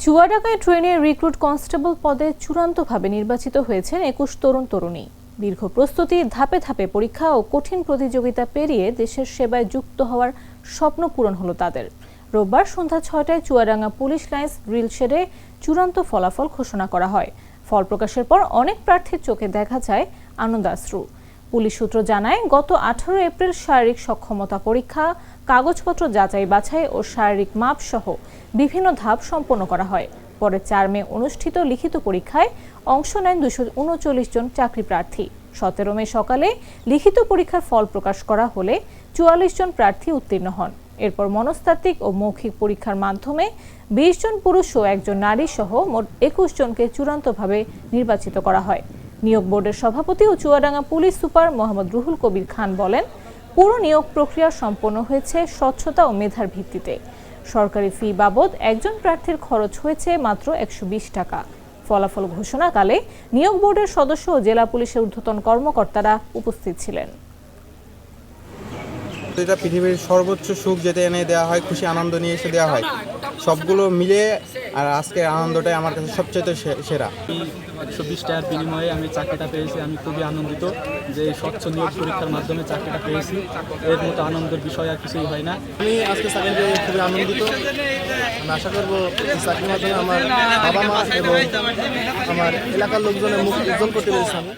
চুয়াডাঙ্গায় ট্রেনে recruit constable পদে চূড়ান্তভাবে নির্বাচিত হয়েছেন ২১ তরুণ তরুণী। দীর্ঘ প্রস্তুতি, ধাপে ধাপে পরীক্ষা ও কঠিন প্রতিযোগিতা পেরিয়ে দেশের সেবায় যুক্ত হওয়ার স্বপ্ন পূরণ হলো তাদের। রোববার সন্ধ্যা ৬টায় চুয়াডাঙ্গা পুলিশ লাইন্স ড্রিল শেডে চূড়ান্ত ফলাফল ঘোষণা করা হয়। ফল প্রকাশের পর অনেক প্রার্থীর চোখে দেখা যায় আনন্দাশ্রু। পুলিশ সূত্র জানায়, গত ১৮ এপ্রিল শারীরিক সক্ষমতা পরীক্ষা, কাগজপত্র যাচাই বাছাই ও শারীরিক মাপ সহ বিভিন্ন ধাপ সম্পন্ন করা হয়। পরে ৪ মে অনুষ্ঠিত লিখিত পরীক্ষায় অংশ নেন ২৩৯ জন চাকরি প্রার্থী। ১৭ মে সকালে লিখিত পরীক্ষার ফল প্রকাশ করা হলে ৪৪ জন প্রার্থী উত্তীর্ণ হন। এরপর মনস্তাত্ত্বিক ও মৌখিক পরীক্ষার মাধ্যমে ২০ জন পুরুষ ও একজন নারী সহ মোট ২১ জনকে চূড়ান্তভাবে নির্বাচিত করা হয়। নিয়োগ বোর্ডের সভাপতি ও চুয়াডাঙ্গা পুলিশ সুপার মোহাম্মদ রুহুল কবির খান বলেন, পুরো নিয়োগ প্রক্রিয়া সম্পন্ন হয়েছে স্বচ্ছতা ও মেধার ভিত্তিতে। সরকারি ফি বাবদ একজন প্রার্থীর খরচ হয়েছে মাত্র ১২০ টাকা। ফলাফল ঘোষণাকালে নিয়োগ বোর্ডের সদস্য ও জেলা পুলিশের ঊর্ধ্বতন কর্মকর্তারা উপস্থিত ছিলেন। এটা পৃথিবীর সর্বোচ্চ সুখ যেতে এনে দেওয়া হয়, খুশি আনন্দ নিয়ে এসে দেওয়া হয়, সবগুলো মিলে আর আজকের আনন্দটাই আমার কাছে সবচেয়ে সেরা। ১২০ টাকার বিনিময়ে আমি চাকরিটা পেয়েছি। আমি খুবই আনন্দিত যে স্বচ্ছ নিয়োগ পরীক্ষার মাধ্যমে চাকরিটা পেয়েছি। এর মতো আনন্দের বিষয় আর কিছুই হয় না। আমি আজকে চাকরি পেয়ে খুবই আনন্দিত। আমি আশা করবো চাকরির মাধ্যমে আমার বাবা মা এবং আমার এলাকার লোকজনের মুখ উজ্জ্বল করতে পেরেছি আমি।